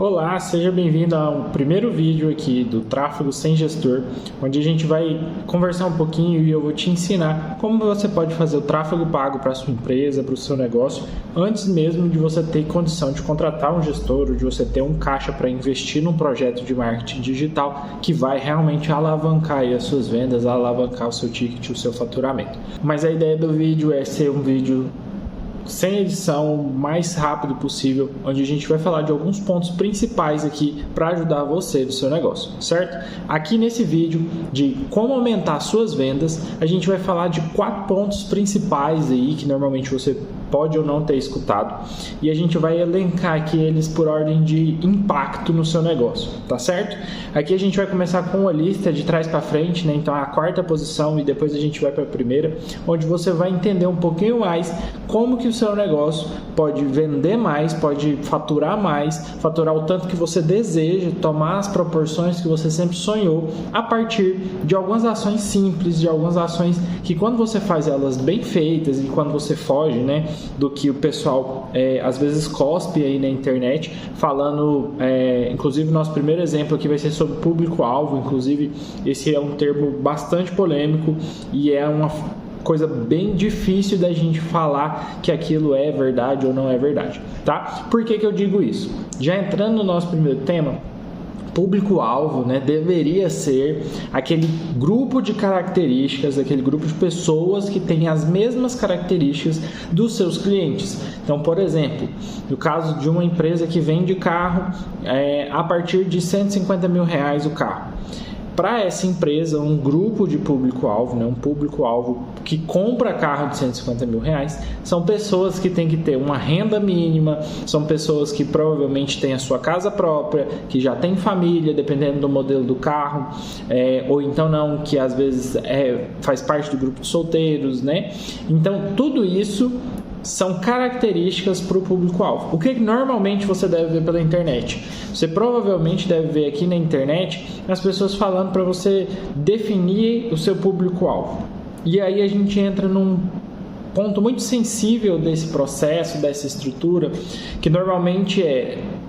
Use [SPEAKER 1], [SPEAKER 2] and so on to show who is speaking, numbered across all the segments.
[SPEAKER 1] Olá, seja bem-vindo ao primeiro vídeo aqui do Tráfego Sem Gestor, onde a gente vai conversar um pouquinho e eu vou te ensinar como você pode fazer o tráfego pago para a sua empresa, para o seu negócio, antes mesmo de você ter condição de contratar um gestor ou de você ter um caixa para investir num projeto de marketing digital que vai realmente alavancar aí as suas vendas, alavancar o seu ticket, o seu faturamento. Mas a ideia do vídeo é ser um vídeo sem edição, o mais rápido possível, onde a gente vai falar de alguns pontos principais aqui para ajudar você do seu negócio, certo? Aqui nesse vídeo de como aumentar suas vendas, a gente vai falar de 4 pontos principais aí que normalmente você pode ou não ter escutado, e a gente vai elencar aqui eles por ordem de impacto no seu negócio, tá certo? Aqui a gente vai começar com uma lista de trás para frente, né? Então a quarta posição e depois a gente vai para a primeira, onde você vai entender um pouquinho mais como que o seu negócio pode vender mais, pode faturar mais, faturar o tanto que você deseja, tomar as proporções que você sempre sonhou, a partir de algumas ações simples, de algumas ações que quando você faz elas bem feitas e quando você foge, né, do que o pessoal às vezes cospe aí na internet, falando, inclusive nosso primeiro exemplo aqui vai ser sobre público-alvo, inclusive esse é um termo bastante polêmico e é uma coisa bem difícil da gente falar que aquilo é verdade ou não é verdade, tá? Por que eu digo isso? Já entrando no nosso primeiro tema, público-alvo, né, deveria ser aquele grupo de características, aquele grupo de pessoas que têm as mesmas características dos seus clientes. Então, por exemplo, no caso de uma empresa que vende carro a partir de R$150 mil o carro. Para essa empresa, um grupo de público-alvo, né, um público-alvo que compra carro de R$150 mil, são pessoas que têm que ter uma renda mínima, são pessoas que provavelmente têm a sua casa própria, que já têm família, dependendo do modelo do carro, ou então não, que às vezes faz parte do grupo de solteiros, né? Então, tudo isso são características para o público-alvo. O que normalmente você deve ver pela internet? Você provavelmente deve ver aqui na internet as pessoas falando para você definir o seu público-alvo. E aí a gente entra num ponto muito sensível desse processo, dessa estrutura, que normalmente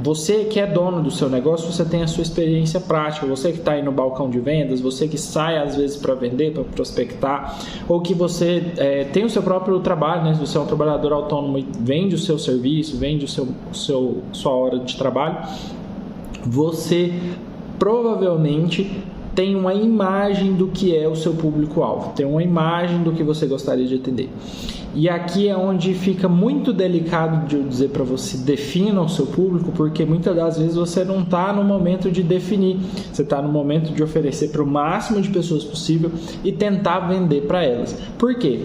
[SPEAKER 1] você que é dono do seu negócio, você tem a sua experiência prática, você que está aí no balcão de vendas, você que sai às vezes para vender, para prospectar, ou que você tem o seu próprio trabalho, né? Se você é um trabalhador autônomo e vende o seu serviço, vende sua hora de trabalho, você provavelmente tem uma imagem do que é o seu público-alvo, tem uma imagem do que você gostaria de atender. E aqui é onde fica muito delicado de eu dizer para você, defina o seu público, porque muitas das vezes você não está no momento de definir, você está no momento de oferecer para o máximo de pessoas possível e tentar vender para elas. Por quê?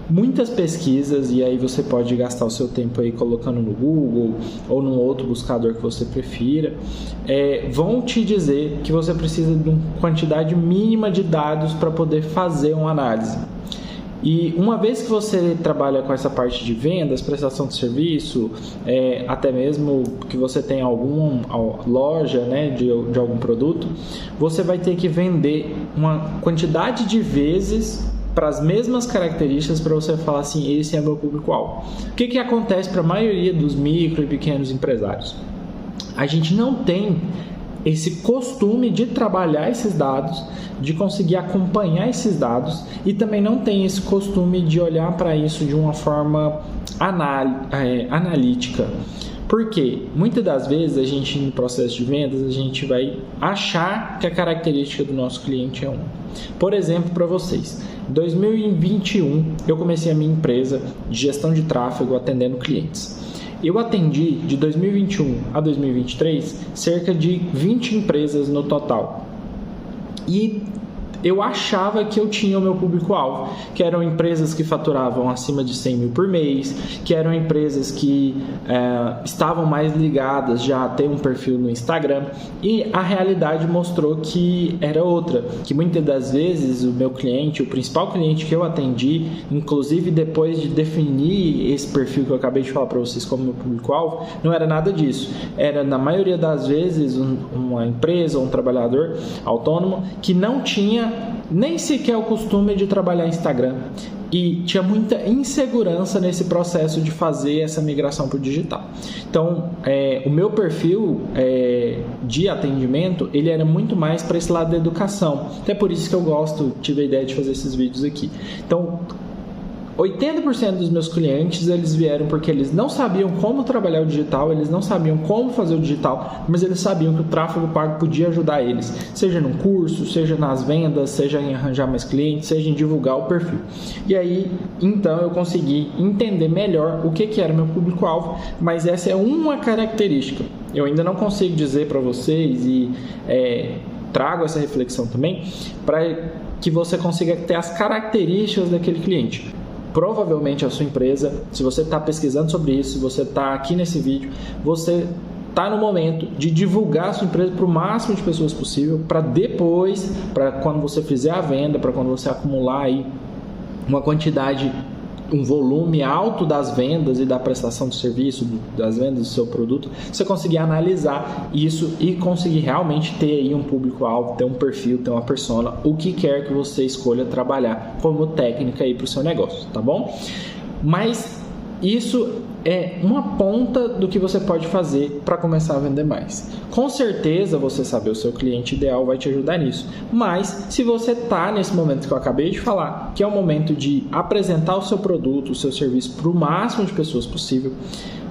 [SPEAKER 1] Muitas pesquisas, e aí você pode gastar o seu tempo aí colocando no Google ou num outro buscador que você prefira, vão te dizer que você precisa de uma quantidade mínima de dados para poder fazer uma análise. E uma vez que você trabalha com essa parte de vendas, prestação de serviço, até mesmo que você tenha alguma loja, né, de algum produto, você vai ter que vender uma quantidade de vezes para as mesmas características para você falar assim, esse é meu público-alvo. O que acontece para a maioria dos micro e pequenos empresários? A gente não tem esse costume de trabalhar esses dados, de conseguir acompanhar esses dados e também não tem esse costume de olhar para isso de uma forma analítica. Porque muitas das vezes a gente no processo de vendas a gente vai achar que a característica do nosso cliente é uma. Por exemplo, para vocês, em 2021 eu comecei a minha empresa de gestão de tráfego atendendo clientes. Eu atendi de 2021 a 2023 cerca de 20 empresas no total. E eu achava que eu tinha o meu público-alvo, que eram empresas que faturavam acima de 100 mil por mês, que eram empresas que estavam mais ligadas já a ter um perfil no Instagram, e a realidade mostrou que era outra, que muitas das vezes o meu cliente, o principal cliente que eu atendi, inclusive depois de definir esse perfil que eu acabei de falar para vocês como meu público-alvo, não era nada disso, era na maioria das vezes uma empresa ou um trabalhador autônomo que não tinha nem sequer o costume de trabalhar Instagram, e tinha muita insegurança nesse processo de fazer essa migração para o digital. Então, o meu perfil de atendimento, ele era muito mais para esse lado da educação. Até por isso que eu tive a ideia de fazer esses vídeos aqui. Então, 80% dos meus clientes, eles vieram porque eles não sabiam como trabalhar o digital, eles não sabiam como fazer o digital, mas eles sabiam que o tráfego pago podia ajudar eles, seja num curso, seja nas vendas, seja em arranjar mais clientes, seja em divulgar o perfil. E aí, então, eu consegui entender melhor o que era meu público-alvo, mas essa é uma característica. Eu ainda não consigo dizer para vocês e trago essa reflexão também, para que você consiga ter as características daquele cliente. Provavelmente a sua empresa, se você está pesquisando sobre isso, se você está aqui nesse vídeo, você está no momento de divulgar a sua empresa para o máximo de pessoas possível, para depois, para quando você fizer a venda, para quando você acumular aí uma quantidade, um volume alto das vendas e da prestação de serviço, das vendas do seu produto, você conseguir analisar isso e conseguir realmente ter aí um público-alvo, ter um perfil, ter uma persona, o que quer que você escolha trabalhar como técnica aí para o seu negócio, tá bom? Mas isso é uma ponta do que você pode fazer para começar a vender mais. Com certeza você saber o seu cliente ideal vai te ajudar nisso, mas se você está nesse momento que eu acabei de falar, que é o momento de apresentar o seu produto, o seu serviço para o máximo de pessoas possível,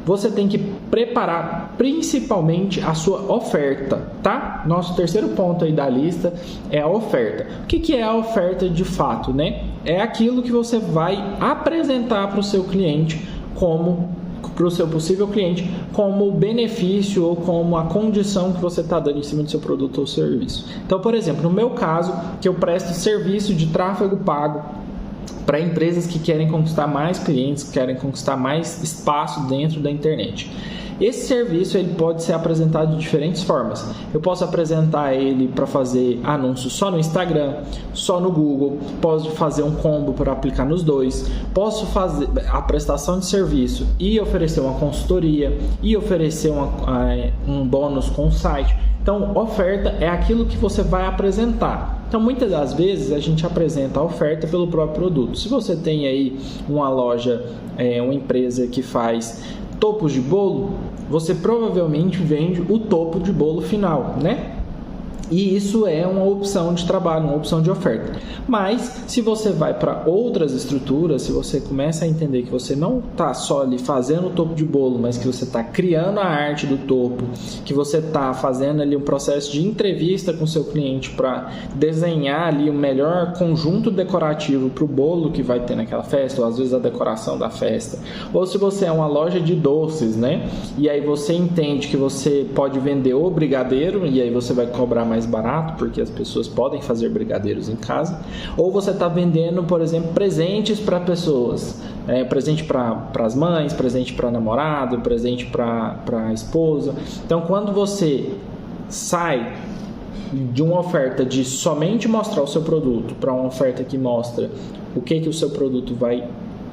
[SPEAKER 1] você tem que preparar principalmente a sua oferta, tá? Nosso terceiro ponto aí da lista é a oferta. O que é a oferta de fato, né? É aquilo que você vai apresentar para o seu cliente para o seu possível cliente como benefício ou como a condição que você está dando em cima do seu produto ou serviço. Então, por exemplo, no meu caso, que eu presto serviço de tráfego pago para empresas que querem conquistar mais clientes, que querem conquistar mais espaço dentro da internet. Esse serviço ele pode ser apresentado de diferentes formas. Eu posso apresentar ele para fazer anúncios só no Instagram, só no Google, posso fazer um combo para aplicar nos dois, posso fazer a prestação de serviço e oferecer uma consultoria e oferecer um bônus com o site. Então, oferta é aquilo que você vai apresentar. Então, muitas das vezes a gente apresenta a oferta pelo próprio produto. Se você tem aí uma loja, uma empresa que faz topos de bolo, você provavelmente vende o topo de bolo final, né? E isso é uma opção de trabalho, uma opção de oferta. Mas, se você vai para outras estruturas, se você começa a entender que você não está só ali fazendo o topo de bolo, mas que você está criando a arte do topo, que você está fazendo ali um processo de entrevista com o seu cliente para desenhar ali o melhor conjunto decorativo para o bolo que vai ter naquela festa, ou às vezes a decoração da festa. Ou se você é uma loja de doces, né? E aí você entende que você pode vender o brigadeiro, e aí você vai cobrar mais barato, porque as pessoas podem fazer brigadeiros em casa, ou você está vendendo, por exemplo, presentes para pessoas, presente para as mães, presente para namorado, presente para a esposa. Então, quando você sai de uma oferta de somente mostrar o seu produto para uma oferta que mostra o que o seu produto vai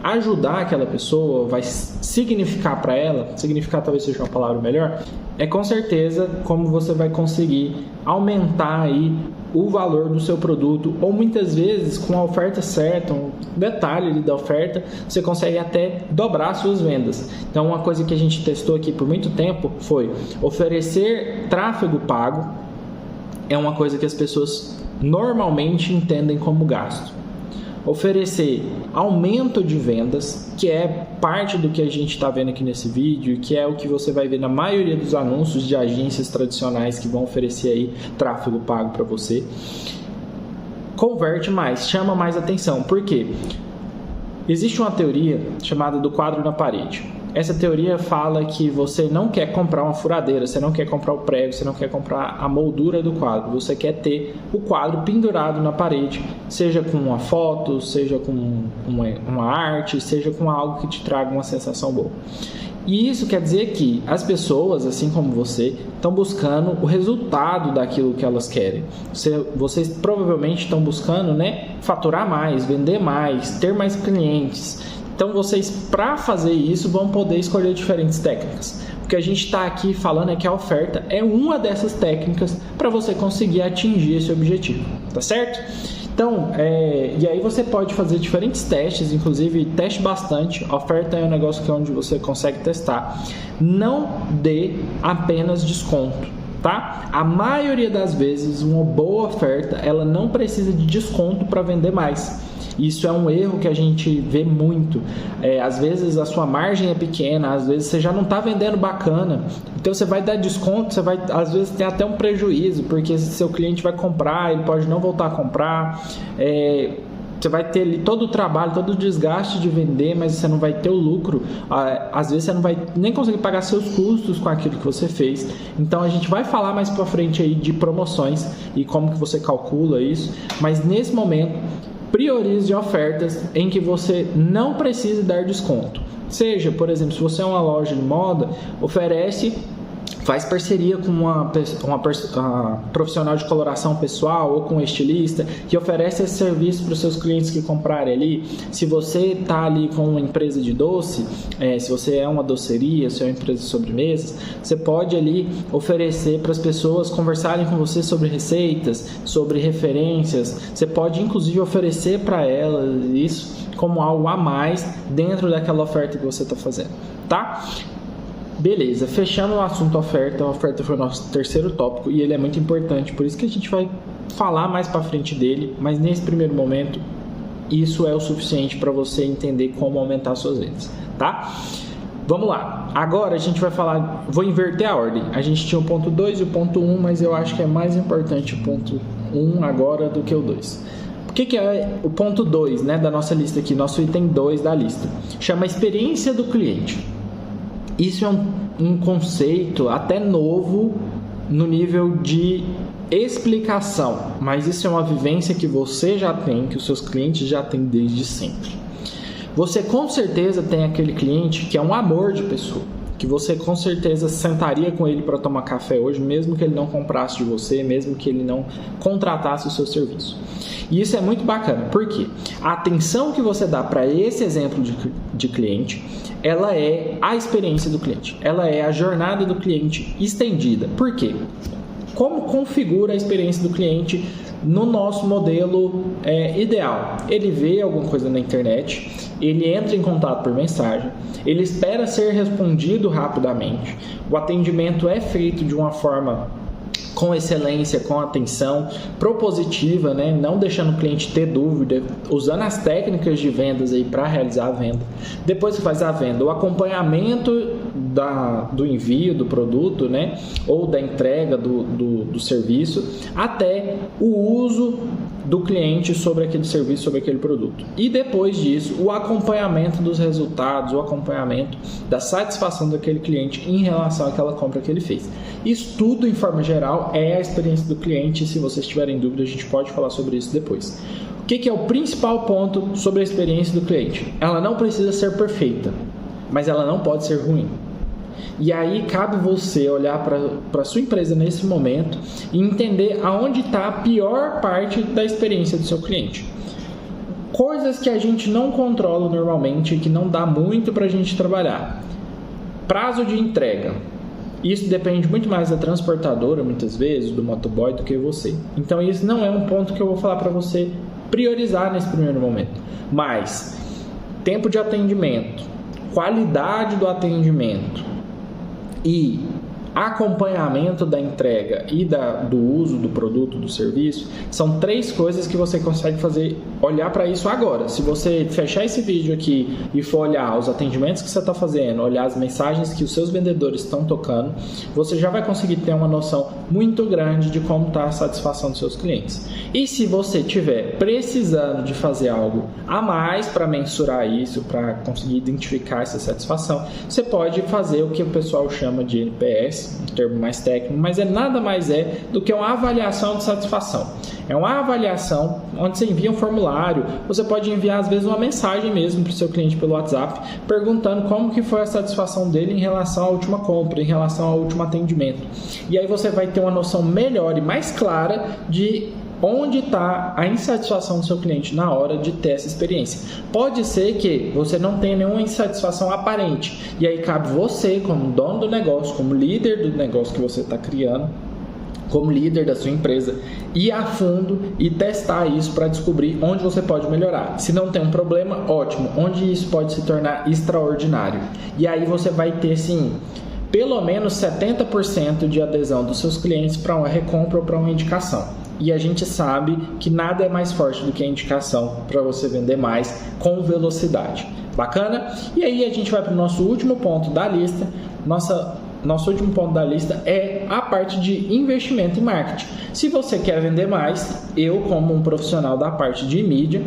[SPEAKER 1] ajudar aquela pessoa, vai significar para ela, significar talvez seja uma palavra melhor, é com certeza como você vai conseguir aumentar aí o valor do seu produto, ou muitas vezes com a oferta certa, um detalhe ali da oferta, você consegue até dobrar suas vendas. Então, uma coisa que a gente testou aqui por muito tempo foi oferecer tráfego pago, é uma coisa que as pessoas normalmente entendem como gasto. Oferecer aumento de vendas, que é parte do que a gente está vendo aqui nesse vídeo, que é o que você vai ver na maioria dos anúncios de agências tradicionais que vão oferecer aí tráfego pago para você. Converte mais, chama mais atenção. Por quê? Existe uma teoria chamada do quadro na parede. Essa teoria fala que você não quer comprar uma furadeira, você não quer comprar o prego, você não quer comprar a moldura do quadro. Você quer ter o quadro pendurado na parede, seja com uma foto, seja com uma arte, seja com algo que te traga uma sensação boa. E isso quer dizer que as pessoas, assim como você, estão buscando o resultado daquilo que elas querem. Vocês provavelmente estão buscando, né, faturar mais, vender mais, ter mais clientes. Então, vocês, para fazer isso, vão poder escolher diferentes técnicas. O que a gente está aqui falando é que a oferta é uma dessas técnicas para você conseguir atingir esse objetivo, tá certo? Então, e aí você pode fazer diferentes testes, inclusive teste bastante. A oferta é um negócio que é onde você consegue testar. Não dê apenas desconto, tá? A maioria das vezes, uma boa oferta, ela não precisa de desconto para vender mais. Isso é um erro que a gente vê muito. Às vezes a sua margem é pequena, às vezes você já não está vendendo bacana, então você vai dar desconto, você vai, às vezes tem até um prejuízo, porque seu cliente vai comprar, ele pode não voltar a comprar, você vai ter ali todo o trabalho, todo o desgaste de vender, mas você não vai ter o lucro. Às vezes você não vai nem conseguir pagar seus custos com aquilo que você fez. Então a gente vai falar mais para frente aí de promoções e como que você calcula isso, mas nesse momento priorize ofertas em que você não precise dar desconto. Seja, por exemplo, se você é uma loja de moda, faz parceria com uma profissional de coloração pessoal ou com um estilista que oferece esse serviço para os seus clientes que comprarem ali. Se você está ali com uma empresa de doce, se você é uma doceria, se é uma empresa de sobremesas, você pode ali oferecer para as pessoas conversarem com você sobre receitas, sobre referências. Você pode inclusive oferecer para elas isso como algo a mais dentro daquela oferta que você está fazendo, tá? Beleza, fechando o assunto oferta. A oferta foi o nosso terceiro tópico e ele é muito importante, por isso que a gente vai falar mais para frente dele, mas nesse primeiro momento isso é o suficiente para você entender como aumentar suas vendas, tá? Vamos lá, agora a gente vai falar, vou inverter a ordem. A gente tinha o ponto 2 e o ponto 1, mas eu acho que é mais importante o ponto 1 agora do que o 2. O que é o ponto 2, né, da nossa lista aqui, nosso item 2 da lista? Chama experiência do cliente. Isso é um conceito até novo no nível de explicação, mas isso é uma vivência que você já tem, que os seus clientes já têm desde sempre. Você com certeza tem aquele cliente que é um amor de pessoa, que você com certeza sentaria com ele para tomar café hoje, mesmo que ele não comprasse de você, mesmo que ele não contratasse o seu serviço. E isso é muito bacana, porque a atenção que você dá para esse exemplo de cliente, ela é a experiência do cliente, ela é a jornada do cliente estendida. Por quê? Como configura a experiência do cliente no nosso modelo ideal? Ele vê alguma coisa na internet, ele entra em contato por mensagem, ele espera ser respondido rapidamente, o atendimento é feito de uma forma com excelência, com atenção, propositiva, né? Não deixando o cliente ter dúvida, usando as técnicas de vendas aí para realizar a venda. Depois que faz a venda, o acompanhamento do envio do produto, né? Ou da entrega do serviço, até o uso do cliente sobre aquele serviço, sobre aquele produto. E depois disso, o acompanhamento dos resultados, o acompanhamento da satisfação daquele cliente em relação àquela compra que ele fez. Isso tudo, em forma geral, é a experiência do cliente. Se vocês tiverem dúvida, a gente pode falar sobre isso depois. O que é o principal ponto sobre a experiência do cliente? Ela não precisa ser perfeita, mas ela não pode ser ruim. E aí cabe você olhar para a sua empresa nesse momento e entender aonde está a pior parte da experiência do seu cliente. Coisas que a gente não controla normalmente, que não dá muito para a gente trabalhar. Prazo de entrega. Isso depende muito mais da transportadora, muitas vezes, do motoboy, do que você. Então isso não é um ponto que eu vou falar para você priorizar nesse primeiro momento. Mas tempo de atendimento, qualidade do atendimento e acompanhamento da entrega e do uso do produto, do serviço, são três coisas que você consegue olhar para isso agora. Se você fechar esse vídeo aqui e for olhar os atendimentos que você está fazendo, olhar as mensagens que os seus vendedores estão tocando, você já vai conseguir ter uma noção muito grande de como está a satisfação dos seus clientes. E se você estiver precisando de fazer algo a mais para mensurar isso, para conseguir identificar essa satisfação, você pode fazer o que o pessoal chama de NPS, um termo mais técnico, mas nada mais do que uma avaliação de satisfação. É uma avaliação onde você envia um formulário, você pode enviar às vezes uma mensagem mesmo para o seu cliente pelo WhatsApp, perguntando como que foi a satisfação dele em relação à última compra, em relação ao último atendimento. E aí você vai ter uma noção melhor e mais clara de onde está a insatisfação do seu cliente na hora de ter essa experiência. Pode ser que você não tenha nenhuma insatisfação aparente, e aí cabe você, como dono do negócio, como líder do negócio que você está criando, como líder da sua empresa, ir a fundo e testar isso para descobrir onde você pode melhorar. Se não tem um problema, ótimo. Onde isso pode se tornar extraordinário. E aí você vai ter, sim, pelo menos 70% de adesão dos seus clientes para uma recompra ou para uma indicação. E a gente sabe que nada é mais forte do que a indicação para você vender mais com velocidade. Bacana? E aí a gente vai para o nosso último ponto da lista. Nosso último ponto da lista é a parte de investimento em marketing. Se você quer vender mais, eu, como um profissional da parte de mídia,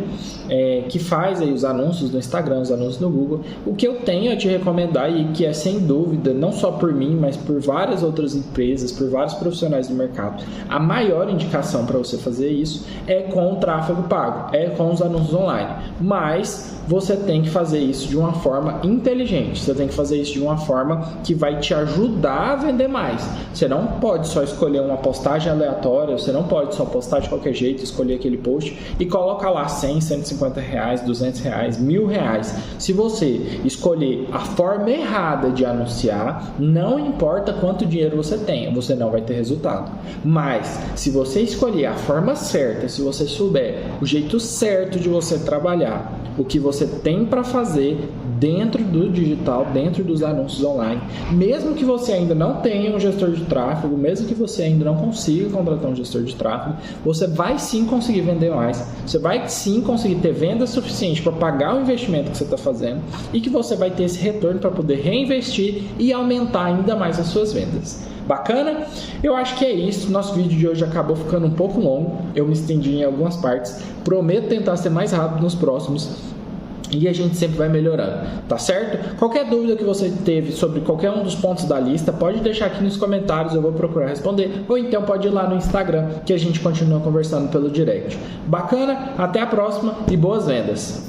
[SPEAKER 1] que faz aí os anúncios no Instagram, os anúncios no Google, o que eu tenho a te recomendar, e que é sem dúvida, não só por mim, mas por várias outras empresas, por vários profissionais do mercado, a maior indicação para você fazer isso é com o tráfego pago, é com os anúncios online. Mas você tem que fazer isso de uma forma inteligente, você tem que fazer isso de uma forma que vai te ajudar a vender mais. Você não pode só escolher uma postagem aleatória, você não pode só postar de qualquer jeito, escolher aquele post e colocar lá 100, 150 reais, 200 reais, 1.000 reais. Se você escolher a forma errada de anunciar, não importa quanto dinheiro você tenha, você não vai ter resultado. Mas se você escolher a forma certa, se você souber o jeito certo de você trabalhar, o que você tem para fazer dentro do digital, dentro dos anúncios online, mesmo que você ainda não tenha um gestor de tráfego, mesmo que você ainda não consiga contratar um gestor de tráfego, você vai sim conseguir vender mais, você vai sim conseguir ter venda suficiente para pagar o investimento que você está fazendo e que você vai ter esse retorno para poder reinvestir e aumentar ainda mais as suas vendas. Bacana? Eu acho que é isso. Nosso vídeo de hoje acabou ficando um pouco longo, eu me estendi em algumas partes, prometo tentar ser mais rápido nos próximos. E a gente sempre vai melhorando, tá certo? Qualquer dúvida que você teve sobre qualquer um dos pontos da lista, pode deixar aqui nos comentários, eu vou procurar responder. Ou então pode ir lá no Instagram, que a gente continua conversando pelo direct. Bacana? Até a próxima e boas vendas!